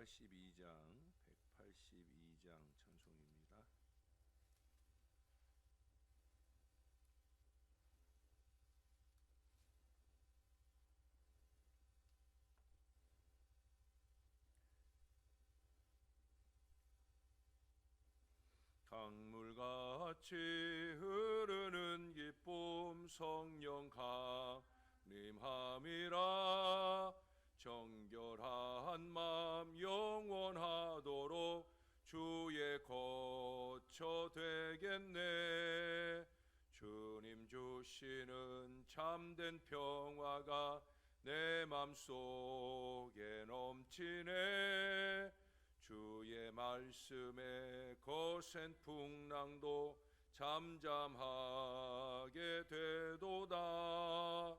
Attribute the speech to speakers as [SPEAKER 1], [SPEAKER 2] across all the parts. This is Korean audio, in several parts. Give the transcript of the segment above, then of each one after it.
[SPEAKER 1] 182장 찬송입니다. 강물같이 흐르는 기쁨 성령 강림함이라. 정결한 마음 영원하도록 주의 거처 되겠네. 주님 주시는 참된 평화가 내 맘속에 넘치네. 주의 말씀에 거센 풍랑도 잠잠하게 되도다.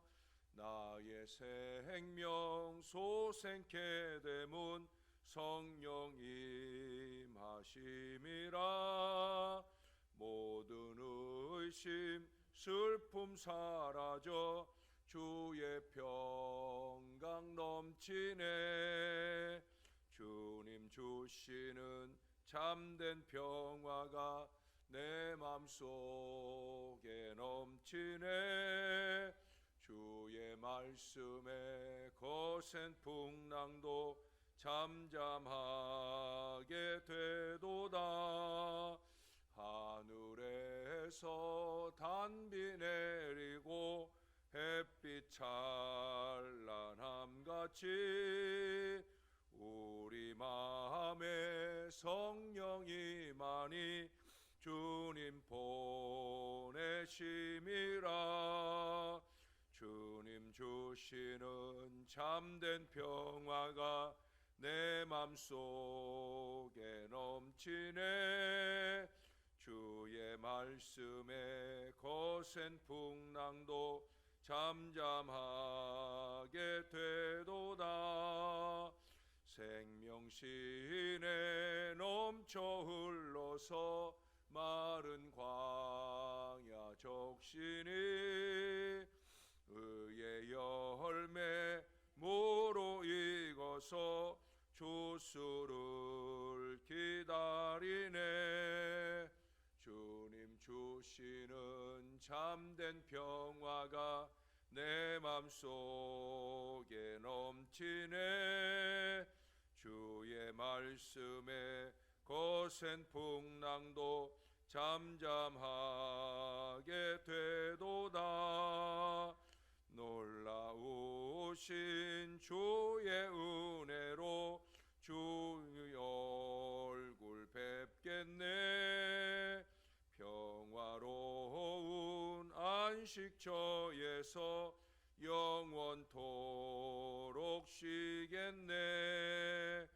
[SPEAKER 1] 나의 생명 소생케 되문 성령 임하심이라. 모든 의심 슬픔 사라져 주의 평강 넘치네. 주님 주시는 참된 평화가 내 맘속에 넘치네. 주의 말씀에 거센 풍랑도 잠잠하게 되도다. 하늘에서 단비 내리고 햇빛 찬란함같이 우리 마음에 성령이 많이 주님 보내심이라. 주님 주시는 참된 평화가 내 맘속에 넘치네. 주의 말씀에 거센 풍랑도 잠잠하게 되도다. 생명신에 넘쳐 흘러서 마른 광야 적시니. 의의 열매 모로 익어서 주수를 기다리네. 주님 주시는 참된 평화가 내 맘속에 넘치네. 주의 말씀에 거센 풍랑도 잠잠하게 되도다. 놀라우신 주의 은혜로 주의 얼굴 뵙겠네. 평화로운 안식처에서 영원토록 쉬겠네.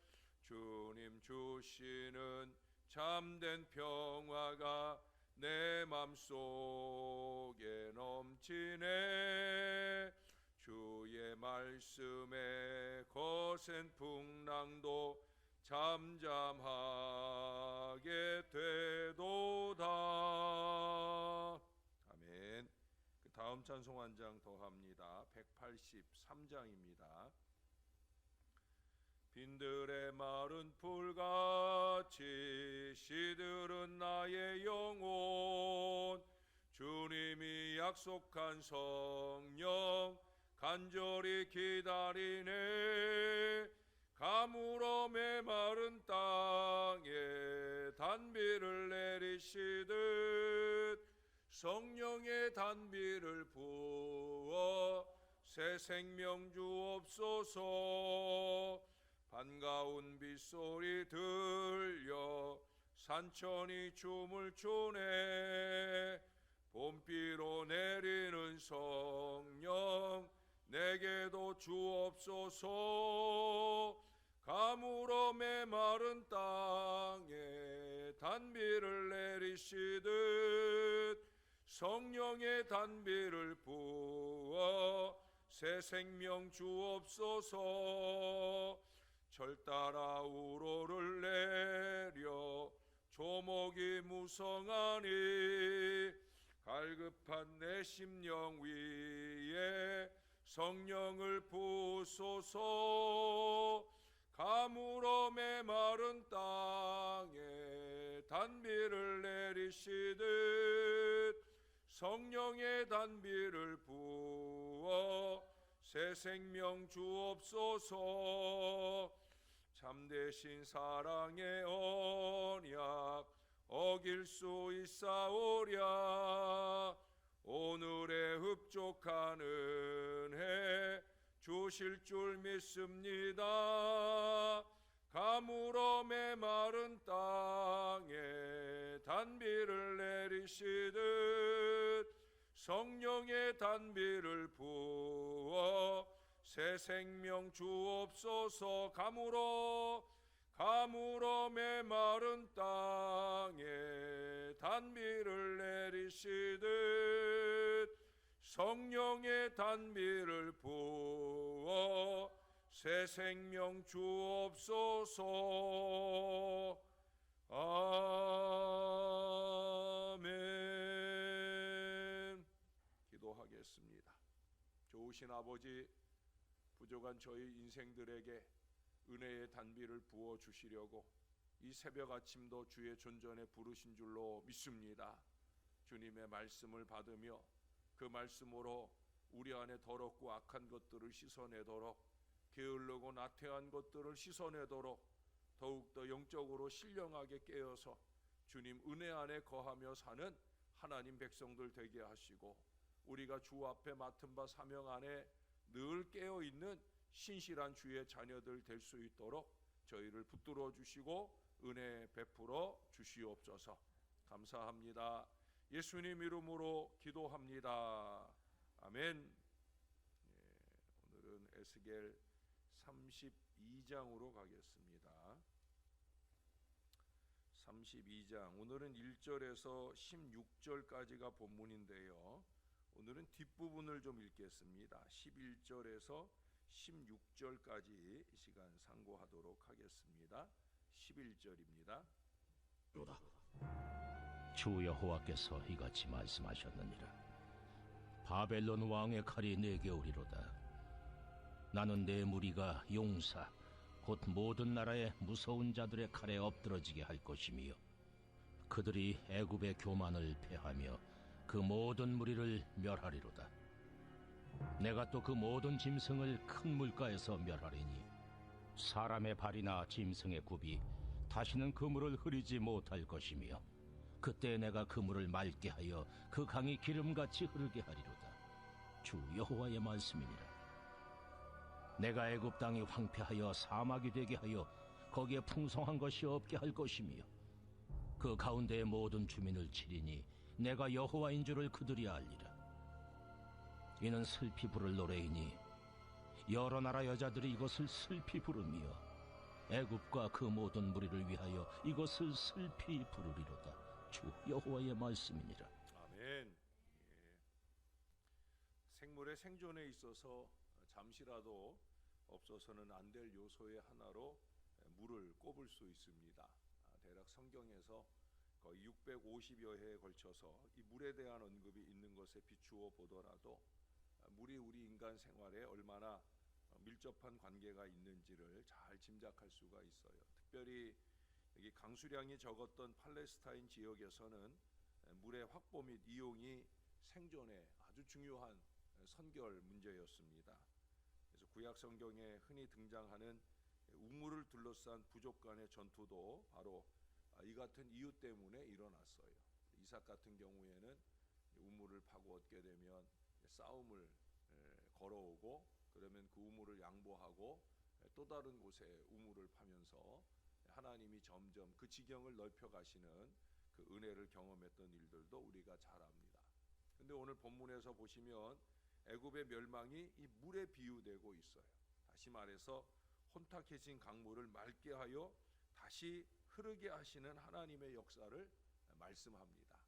[SPEAKER 1] 주님 주시는 참된 평화가 내 맘속에 넘치네. 주의 말씀에 거센 풍랑도 잠잠하게 되도다. 아멘. 그 다음 찬송 한 장 더 합니다. 183장입니다. 빈들의 마른 풀같이 시들은 나의 영혼. 주님이 약속한 성령 간절히 기다리네. 가물어 메마른 땅에 단비를 내리시듯 성령의 단비를 부어 새 생명 주옵소서. 반가운 빗소리 들려 산천이 춤을 추네. 봄비로 내리는 성령 내게도 주옵소서. 가물어 메마른 땅에 단비를 내리시듯 성령의 단비를 부어 새 생명 주옵소서. 절 따라 우로를 내려 조목이 무성하니 갈급한 내 심령 위에 성령을 부소서. 가물어 메마른 땅에 단비를 내리시듯 성령의 단비를 부어 새 생명 주옵소서. 참되신 사랑의 언약 어길 수 있사오랴. 오늘의 흡족한 은혜 주실 줄 믿습니다. 가물어 메마른 땅에 단비를 내리시듯 성령의 단비를 부어 새 생명 주옵소서. 가물어 메마른 땅에 단비를 내리시듯 성령의 단비를 부어 새 생명 주옵소서. 아멘. 기도하겠습니다. 좋으신 아버지, 부족한 저희 인생들에게 은혜의 단비를 부어 주시려고 이 새벽 아침도 주의 존전에 부르신 줄로 믿습니다. 주님의 말씀을 받으며 그 말씀으로 우리 안에 더럽고 악한 것들을 씻어내도록, 게을르고 나태한 것들을 씻어내도록 더욱더 영적으로 신령하게 깨어서 주님 은혜 안에 거하며 사는 하나님 백성들 되게 하시고, 우리가 주 앞에 맡은 바 사명 안에 늘 깨어있는 신실한 주의 자녀들 될 수 있도록 저희를 붙들어 주시고 은혜 베풀어 주시옵소서. 감사합니다. 예수님 이름으로 기도합니다. 아멘. 오늘은 에스겔 32장으로 가겠습니다. 32장, 오늘은 1절에서 16절까지가 본문인데요. 오늘은 뒷부분을 좀 읽겠습니다. 11절에서 16절까지 이 시간 상고하도록 하겠습니다. 11절입니다.
[SPEAKER 2] 주 여호와께서 이같이 말씀하셨느니라. 바벨론 왕의 칼이 내게 오리로다. 나는 내 무리가 용사 곧 모든 나라의 무서운 자들의 칼에 엎드러지게 할 것이며, 그들이 애굽의 교만을 패하며 그 모든 무리를 멸하리로다. 내가 또 그 모든 짐승을 큰 물가에서 멸하리니 사람의 발이나 짐승의 굽이 다시는 그 물을 흐리지 못할 것이며, 그때 내가 그 물을 맑게 하여 그 강이 기름같이 흐르게 하리로다. 주 여호와의 말씀이니라. 내가 애굽 땅이 황폐하여 사막이 되게 하여 거기에 풍성한 것이 없게 할 것이며, 그 가운데의 모든 주민을 치리니 내가 여호와인 줄을 그들이 알리라. 이는 슬피 부를 노래이니 여러 나라 여자들이 이것을 슬피 부르며 애굽과 그 모든 무리를 위하여 이것을 슬피 부르리로다. 주 여호와의 말씀이니라.
[SPEAKER 1] 아멘. 생물의 생존에 있어서 잠시라도 없어서는 안 될 요소의 하나로 물을 꼽을 수 있습니다. 대략 성경에서 거의 650여 회에 걸쳐서 이 물에 대한 언급이 있는 것에 비추어 보더라도 물이 우리 인간 생활에 얼마나 밀접한 관계가 있는지를 잘 짐작할 수가 있어요. 특별히 여기 강수량이 적었던 팔레스타인 지역에서는 물의 확보 및 이용이 생존에 아주 중요한 선결 문제였습니다. 그래서 구약 성경에 흔히 등장하는 우물을 둘러싼 부족 간의 전투도 바로 이 같은 이유 때문에 일어났어요. 이삭 같은 경우에는 우물을 파고 얻게 되면 싸움을 걸어오고, 그러면 그 우물을 양보하고 또 다른 곳에 우물을 파면서 하나님이 점점 그 지경을 넓혀 가시는 그 은혜를 경험했던 일들도 우리가 잘 압니다. 근데 오늘 본문에서 보시면 애굽의 멸망이 이 물에 비유되고 있어요. 다시 말해서 혼탁해진 강물을 맑게 하여 다시 흐르게 하시는 하나님의 역사를 말씀합니다.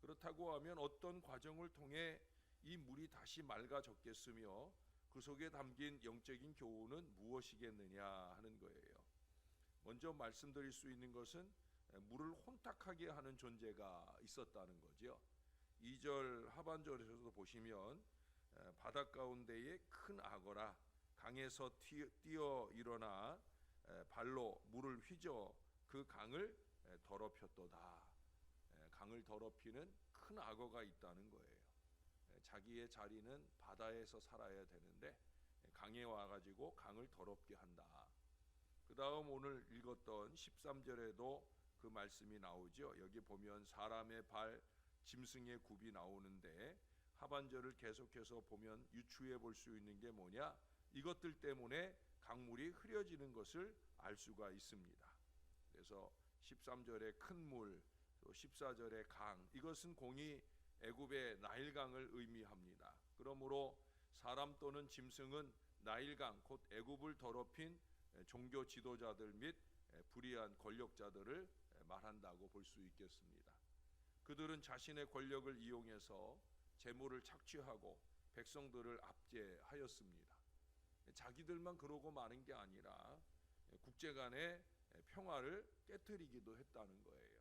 [SPEAKER 1] 그렇다고 하면 어떤 과정을 통해 이 물이 다시 맑아졌겠으며 그 속에 담긴 영적인 교훈은 무엇이겠느냐 하는 거예요. 먼저 말씀드릴 수 있는 것은 물을 혼탁하게 하는 존재가 있었다는 거죠. 2절 하반절에서도 보시면 바닷 가운데에 큰 악어라 강에서 뛰어 일어나 발로 물을 휘저 그 강을 더럽혔도다. 강을 더럽히는 큰 악어가 있다는 거예요. 자기의 자리는 바다에서 살아야 되는데 강에 와가지고 강을 더럽게 한다. 그 다음 오늘 읽었던 13절에도 그 말씀이 나오죠. 여기 보면 사람의 발, 짐승의 굽이 나오는데 하반절을 계속해서 보면 유추해 볼 수 있는 게 뭐냐? 이것들 때문에 강물이 흐려지는 것을 알 수가 있습니다. 그래서 13절에 큰 물, 또 14절에 강, 이것은 공이 애굽의 나일강을 의미합니다. 그러므로 사람 또는 짐승은 나일강 곧 애굽을 더럽힌 종교 지도자들 및 불의한 권력자들을 말한다고 볼 수 있겠습니다. 그들은 자신의 권력을 이용해서 재물을 착취하고 백성들을 압제하였습니다. 자기들만 그러고 마는 게 아니라 국제 간의 평화를 깨트리기도 했다는 거예요.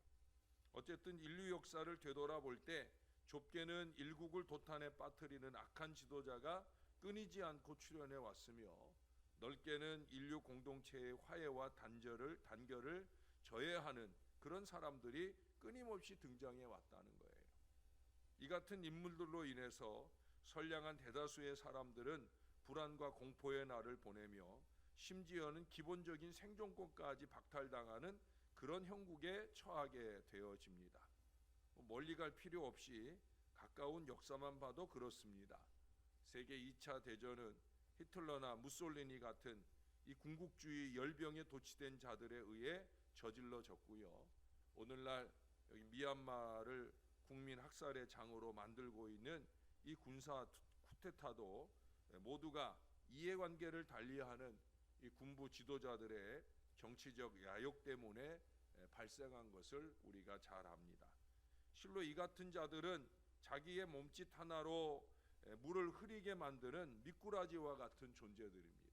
[SPEAKER 1] 어쨌든 인류 역사를 되돌아볼 때 좁게는 일국을 도탄에 빠뜨리는 악한 지도자가 끊이지 않고 출현해 왔으며 넓게는 인류 공동체의 화해와 단결을 저해하는 그런 사람들이 끊임없이 등장해 왔다는 거예요. 이 같은 인물들로 인해서 선량한 대다수의 사람들은 불안과 공포의 날을 보내며 심지어는 기본적인 생존권까지 박탈당하는 그런 형국에 처하게 되어집니다. 멀리 갈 필요 없이 가까운 역사만 봐도 그렇습니다. 세계 2차 대전은 히틀러나 무솔리니 같은 이 군국주의 열병에 도취된 자들에 의해 저질러졌고요. 오늘날 여기 미얀마를 국민 학살의 장으로 만들고 있는 이 군사 쿠데타도 모두가 이해관계를 달리하는 이 군부 지도자들의 정치적 야욕 때문에 발생한 것을 우리가 잘 압니다. 실로 이 같은 자들은 자기의 몸짓 하나로 물을 흐리게 만드는 미꾸라지와 같은 존재들입니다.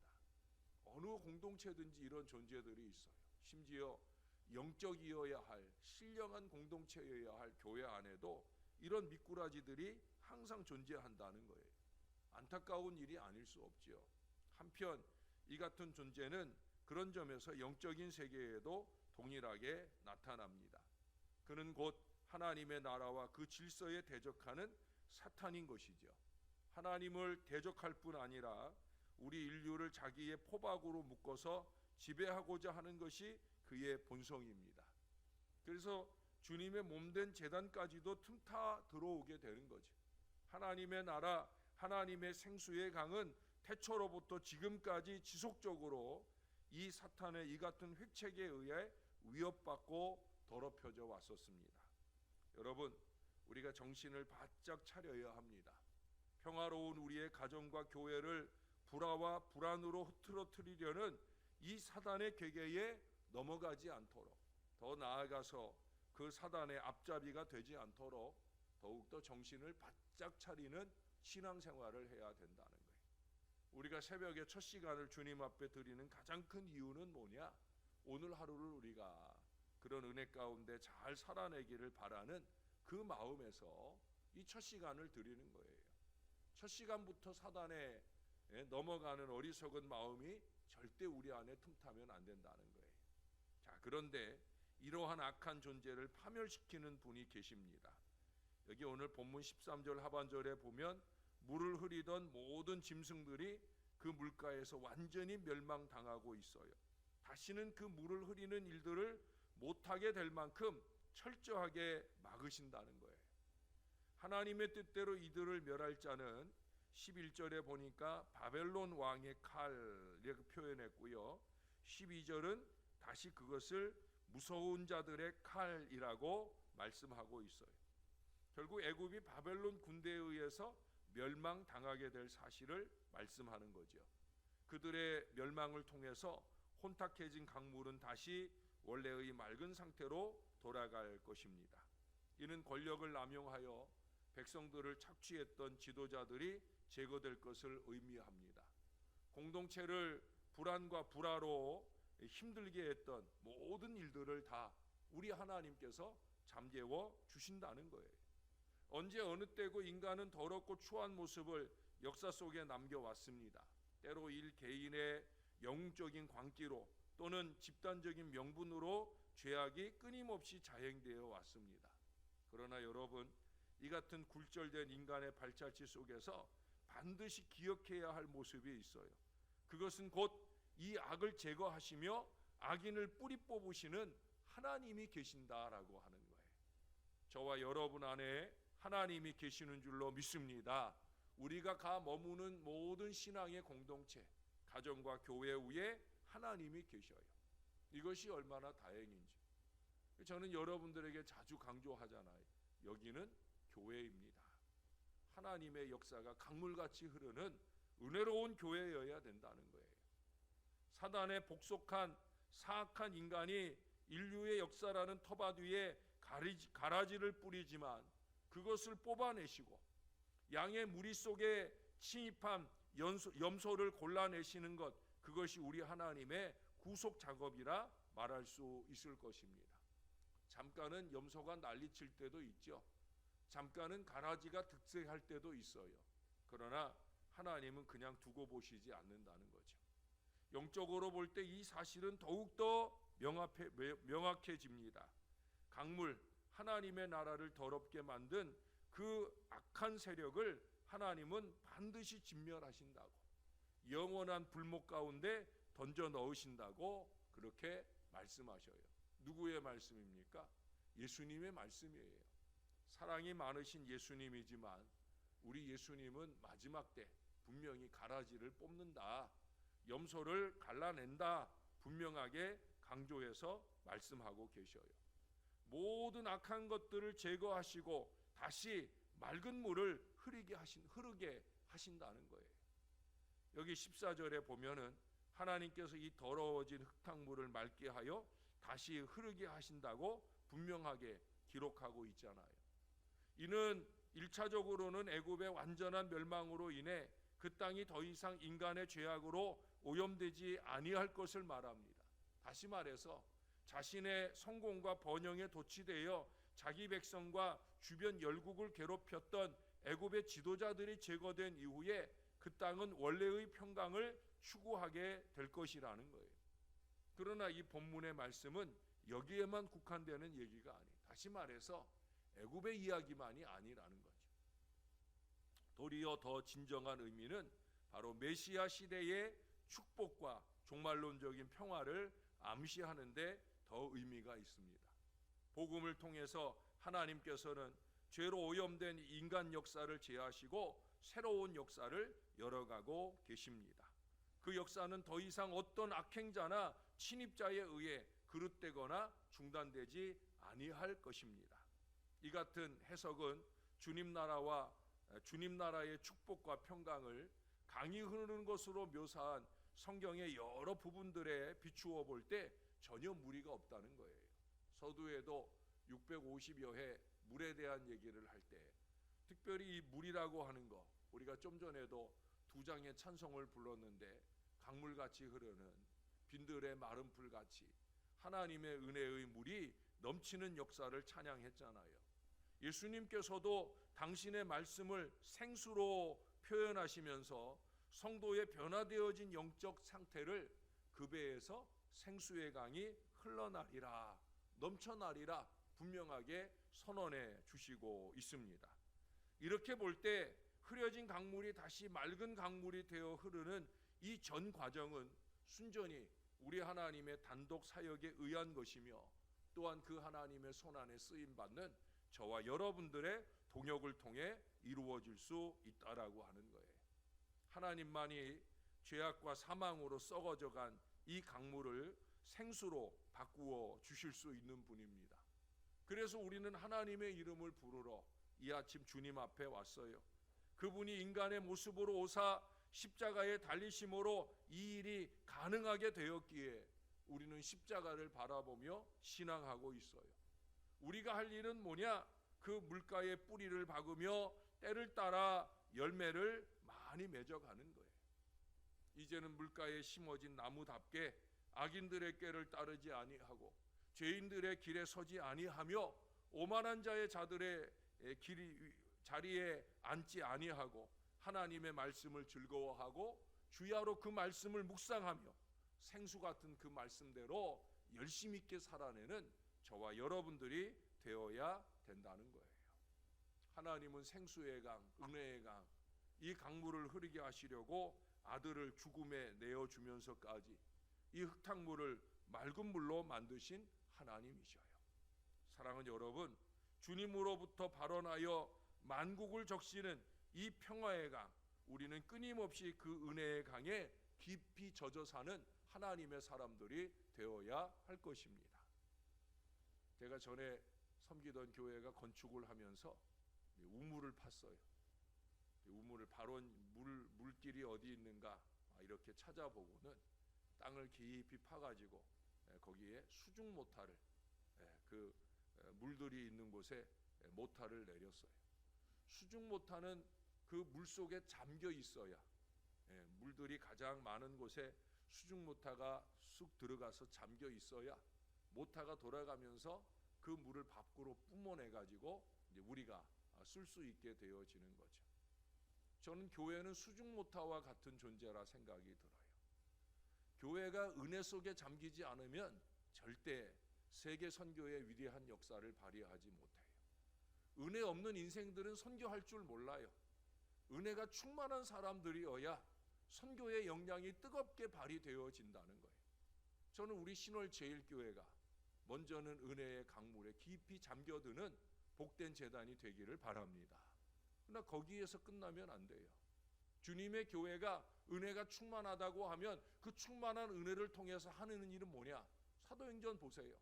[SPEAKER 1] 어느 공동체든지 이런 존재들이 있어요. 심지어 영적이어야 할 신령한 공동체여야 할 교회 안에도 이런 미꾸라지들이 항상 존재한다는 거예요. 안타까운 일이 아닐 수 없지요. 한편 이 같은 존재는 그런 점에서 영적인 세계에도 동일하게 나타납니다. 그는 곧 하나님의 나라와 그 질서에 대적하는 사탄인 것이죠. 하나님을 대적할 뿐 아니라 우리 인류를 자기의 포박으로 묶어서 지배하고자 하는 것이 그의 본성입니다. 그래서 주님의 몸된 제단까지도 틈타 들어오게 되는 거죠. 하나님의 나라, 하나님의 생수의 강은 태초로부터 지금까지 지속적으로 이 사탄의 이 같은 획책에 의해 위협받고 더럽혀져 왔었습니다. 여러분, 우리가 정신을 바짝 차려야 합니다. 평화로운 우리의 가정과 교회를 불화와 불안으로 흐트러뜨리려는 이 사단의 괴계에 넘어가지 않도록, 더 나아가서 그 사단의 앞잡이가 되지 않도록 더욱더 정신을 바짝 차리는 신앙생활을 해야 된다는 거예요. 우리가 새벽에 첫 시간을 주님 앞에 드리는 가장 큰 이유는 뭐냐? 오늘 하루를 우리가 그런 은혜 가운데 잘 살아내기를 바라는 그 마음에서 이 첫 시간을 드리는 거예요. 첫 시간부터 사단에 넘어가는 어리석은 마음이 절대 우리 안에 틈타면 안 된다는 거예요. 자, 그런데 이러한 악한 존재를 파멸시키는 분이 계십니다. 여기 오늘 본문 13절 하반절에 보면 물을 흐리던 모든 짐승들이 그 물가에서 완전히 멸망당하고 있어요. 다시는 그 물을 흐리는 일들을 못하게 될 만큼 철저하게 막으신다는 거예요. 하나님의 뜻대로 이들을 멸할 자는 11절에 보니까 바벨론 왕의 칼 이렇게 표현했고요. 12절은 다시 그것을 무서운 자들의 칼이라고 말씀하고 있어요. 결국 애굽이 바벨론 군대에 의해서 멸망당하게 될 사실을 말씀하는 거죠. 그들의 멸망을 통해서 혼탁해진 강물은 다시 원래의 맑은 상태로 돌아갈 것입니다. 이는 권력을 남용하여 백성들을 착취했던 지도자들이 제거될 것을 의미합니다. 공동체를 불안과 불화로 힘들게 했던 모든 일들을 다 우리 하나님께서 잠재워 주신다는 거예요. 언제 어느 때고 인간은 더럽고 추한 모습을 역사 속에 남겨왔습니다. 때로 일 개인의 영적인 광기로 또는 집단적인 명분으로 죄악이 끊임없이 자행되어 왔습니다. 그러나 여러분, 이 같은 굴절된 인간의 발자취 속에서 반드시 기억해야 할 모습이 있어요. 그것은 곧 이 악을 제거하시며 악인을 뿌리 뽑으시는 하나님이 계신다라고 하는 거예요. 저와 여러분 안에 하나님이 계시는 줄로 믿습니다. 우리가 가 머무는 모든 신앙의 공동체, 가정과 교회 위에 하나님이 계셔요. 이것이 얼마나 다행인지. 저는 여러분들에게 자주 강조하잖아요. 여기는 교회입니다. 하나님의 역사가 강물같이 흐르는 은혜로운 교회여야 된다는 거예요. 사단의 복속한 사악한 인간이 인류의 역사라는 터밭 위에 가라지를 뿌리지만 그것을 뽑아내시고 양의 무리 속에 침입한 염소를 골라내시는 것, 그것이 우리 하나님의 구속 작업이라 말할 수 있을 것입니다. 잠깐은 염소가 난리칠 때도 있죠. 잠깐은 가라지가 득세할 때도 있어요. 그러나 하나님은 그냥 두고 보시지 않는다는 거죠. 영적으로 볼 때 이 사실은 더욱더 명확해집니다. 강물, 하나님의 나라를 더럽게 만든 그 악한 세력을 하나님은 반드시 진멸하신다고, 영원한 불목 가운데 던져 넣으신다고 그렇게 말씀하셔요. 누구의 말씀입니까? 예수님의 말씀이에요. 사랑이 많으신 예수님이지만 우리 예수님은 마지막 때 분명히 가라지를 뽑는다, 염소를 갈라낸다, 분명하게 강조해서 말씀하고 계셔요. 모든 악한 것들을 제거하시고 다시 맑은 물을 흐르게 하신다는 거예요. 여기 14절에 보면은 하나님께서 이 더러워진 흙탕물을 맑게 하여 다시 흐르게 하신다고 분명하게 기록하고 있잖아요. 이는 1차적으로는 애굽의 완전한 멸망으로 인해 그 땅이 더 이상 인간의 죄악으로 오염되지 아니할 것을 말합니다. 다시 말해서 자신의 성공과 번영에 도취되어 자기 백성과 주변 열국을 괴롭혔던 애굽의 지도자들이 제거된 이후에 그 땅은 원래의 평강을 추구하게 될 것이라는 거예요. 그러나 이 본문의 말씀은 여기에만 국한되는 얘기가 아니에요. 다시 말해서 애굽의 이야기만이 아니라는 거죠. 도리어 더 진정한 의미는 바로 메시아 시대의 축복과 종말론적인 평화를 암시하는데 더 의미가 있습니다. 복음을 통해서 하나님께서는 죄로 오염된 인간 역사를 제하시고 새로운 역사를 열어가고 계십니다. 그 역사는 더 이상 어떤 악행자나 침입자에 의해 그릇되거나 중단되지 아니할 것입니다. 이 같은 해석은 주님 나라의 축복과 평강을 강이 흐르는 것으로 묘사한 성경의 여러 부분들에 비추어 볼 때 전혀 무리가 없다는 거예요. 서두에도 650여 해 물에 대한 얘기를 할 때 특별히 이 물이라고 하는 거, 우리가 좀 전에도 두 장의 찬송을 불렀는데 강물같이 흐르는 빈들의 마른 풀같이 하나님의 은혜의 물이 넘치는 역사를 찬양했잖아요. 예수님께서도 당신의 말씀을 생수로 표현하시면서 성도의 변화되어진 영적 상태를 그 배에서 생수의 강이 흘러나리라, 넘쳐나리라 분명하게 선언해 주시고 있습니다. 이렇게 볼 때 흐려진 강물이 다시 맑은 강물이 되어 흐르는 이 전 과정은 순전히 우리 하나님의 단독 사역에 의한 것이며 또한 그 하나님의 손안에 쓰임받는 저와 여러분들의 동역을 통해 이루어질 수 있다라고 하는 거예요. 하나님만이 죄악과 사망으로 썩어져간 이 강물을 생수로 바꾸어 주실 수 있는 분입니다. 그래서 우리는 하나님의 이름을 부르러 이 아침 주님 앞에 왔어요. 그분이 인간의 모습으로 오사 십자가에 달리심으로 이 일이 가능하게 되었기에 우리는 십자가를 바라보며 신앙하고 있어요. 우리가 할 일은 뭐냐? 그 물가에 뿌리를 박으며 때를 따라 열매를 많이 맺어가는 거예요. 이제는 물가에 심어진 나무답게 악인들의 꾀를 따르지 아니하고 죄인들의 길에 서지 아니하며 오만한 자들의 자리에 앉지 아니하고 하나님의 말씀을 즐거워하고 주야로 그 말씀을 묵상하며 생수 같은 그 말씀대로 열심 있게 살아내는 저와 여러분들이 되어야 된다는 거예요. 하나님은 생수의 강, 은혜의 강, 이 강물을 흐르게 하시려고 아들을 죽음에 내어주면서까지 이 흙탕물을 맑은 물로 만드신 하나님이셔요. 사랑하는 여러분, 주님으로부터 발원하여 만국을 적시는 이 평화의 강, 우리는 끊임없이 그 은혜의 강에 깊이 젖어 사는 하나님의 사람들이 되어야 할 것입니다. 제가 전에 섬기던 교회가 건축을 하면서 우물을 팠어요. 우물을 바로 물길이 어디 있는가 이렇게 찾아보고는 땅을 깊이 파가지고 거기에 수중 모타를, 그 물들이 있는 곳에 모타를 내렸어요. 수중 모타는 그 물속에 잠겨 있어야, 물들이 가장 많은 곳에 수중 모타가 쑥 들어가서 잠겨 있어야 모타가 돌아가면서 그 물을 밖으로 뿜어내 가지고 이제 우리가 쓸 수 있게 되어지는 거죠. 저는 교회는 수중 모타와 같은 존재라 생각이 들어요. 교회가 은혜 속에 잠기지 않으면 절대 세계 선교의 위대한 역사를 발휘하지 못해요. 은혜 없는 인생들은 선교할 줄 몰라요. 은혜가 충만한 사람들이어야 선교의 역량이 뜨겁게 발휘되어진다는 거예요. 저는 우리 신월제일교회가 먼저는 은혜의 강물에 깊이 잠겨드는 복된 재단이 되기를 바랍니다. 그러나 거기에서 끝나면 안 돼요. 주님의 교회가 은혜가 충만하다고 하면 그 충만한 은혜를 통해서 하는 일은 뭐냐? 사도행전 보세요.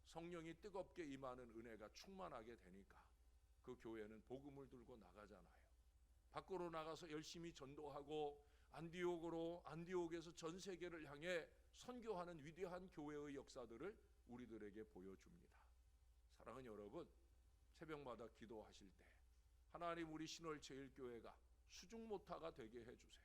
[SPEAKER 1] 성령이 뜨겁게 임하는 은혜가 충만하게 되니까 그 교회는 복음을 들고 나가잖아요. 밖으로 나가서 열심히 전도하고 안디옥에서 전 세계를 향해 선교하는 위대한 교회의 역사들을 우리들에게 보여줍니다. 사랑하는 여러분, 새벽마다 기도하실 때 하나님, 우리 신월제일교회가 수중모타가 되게 해주세요.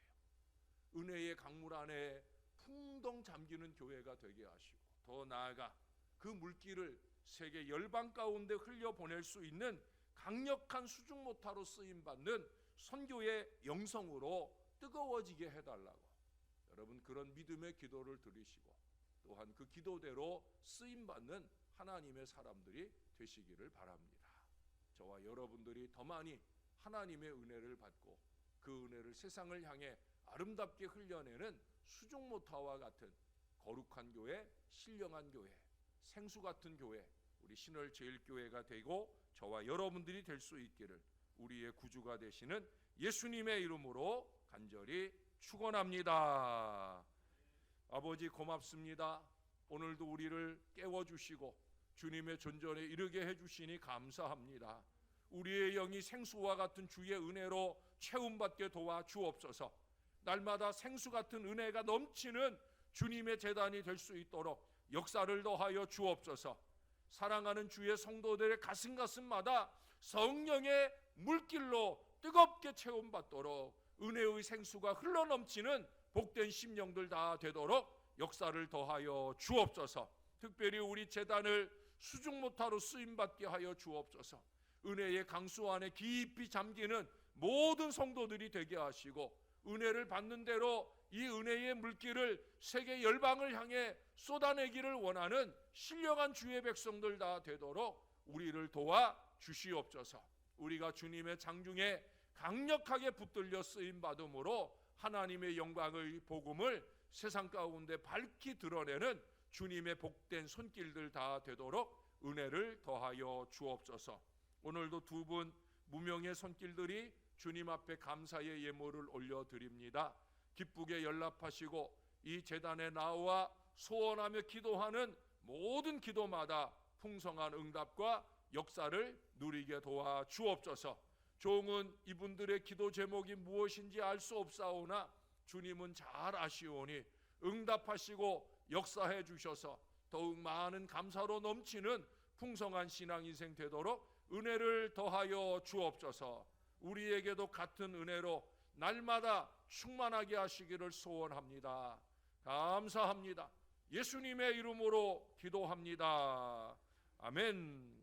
[SPEAKER 1] 은혜의 강물 안에 풍덩 잠기는 교회가 되게 하시고, 더 나아가 그 물길을 세계 열방 가운데 흘려보낼 수 있는 강력한 수중모타로 쓰임받는 선교의 영성으로 뜨거워지게 해달라고, 여러분 그런 믿음의 기도를 드리시고 또한 그 기도대로 쓰임받는 하나님의 사람들이 되시기를 바랍니다. 저와 여러분들이 더 많이 하나님의 은혜를 받고 그 은혜를 세상을 향해 아름답게 흘려내는 수중모타와 같은 거룩한 교회, 신령한 교회, 생수 같은 교회, 우리 신월제일교회가 되고 저와 여러분들이 될 수 있기를 우리의 구주가 되시는 예수님의 이름으로 간절히 축원합니다. 아버지 고맙습니다. 오늘도 우리를 깨워주시고 주님의 존전에 이르게 해주시니 감사합니다. 우리의 영이 생수와 같은 주의 은혜로 채움받게 도와 주옵소서. 날마다 생수 같은 은혜가 넘치는 주님의 제단이 될 수 있도록 역사를 더하여 주옵소서. 사랑하는 주의 성도들의 가슴마다 성령의 물길로 뜨겁게 채움받도록 은혜의 생수가 흘러넘치는 복된 심령들 다 되도록 역사를 더하여 주옵소서. 특별히 우리 제단을 수중모타로 쓰임받게 하여 주옵소서. 은혜의 강수 안에 깊이 잠기는 모든 성도들이 되게 하시고 은혜를 받는 대로 이 은혜의 물길을 세계 열방을 향해 쏟아내기를 원하는 신령한 주의 백성들 다 되도록 우리를 도와 주시옵소서. 우리가 주님의 장중에 강력하게 붙들려 쓰임받음으로 하나님의 영광의 복음을 세상 가운데 밝히 드러내는 주님의 복된 손길들 다 되도록 은혜를 더하여 주옵소서. 오늘도 두 분 무명의 손길들이 주님 앞에 감사의 예물을 올려드립니다. 기쁘게 연락하시고 이 제단에 나와 소원하며 기도하는 모든 기도마다 풍성한 응답과 역사를 누리게 도와 주옵소서. 종은 이분들의 기도 제목이 무엇인지 알 수 없사오나 주님은 잘 아시오니 응답하시고 역사해 주셔서 더욱 많은 감사로 넘치는 풍성한 신앙 인생 되도록 은혜를 더하여 주옵소서. 우리에게도 같은 은혜로 날마다 충만하게 하시기를 소원합니다. 감사합니다. 예수님의 이름으로 기도합니다. 아멘.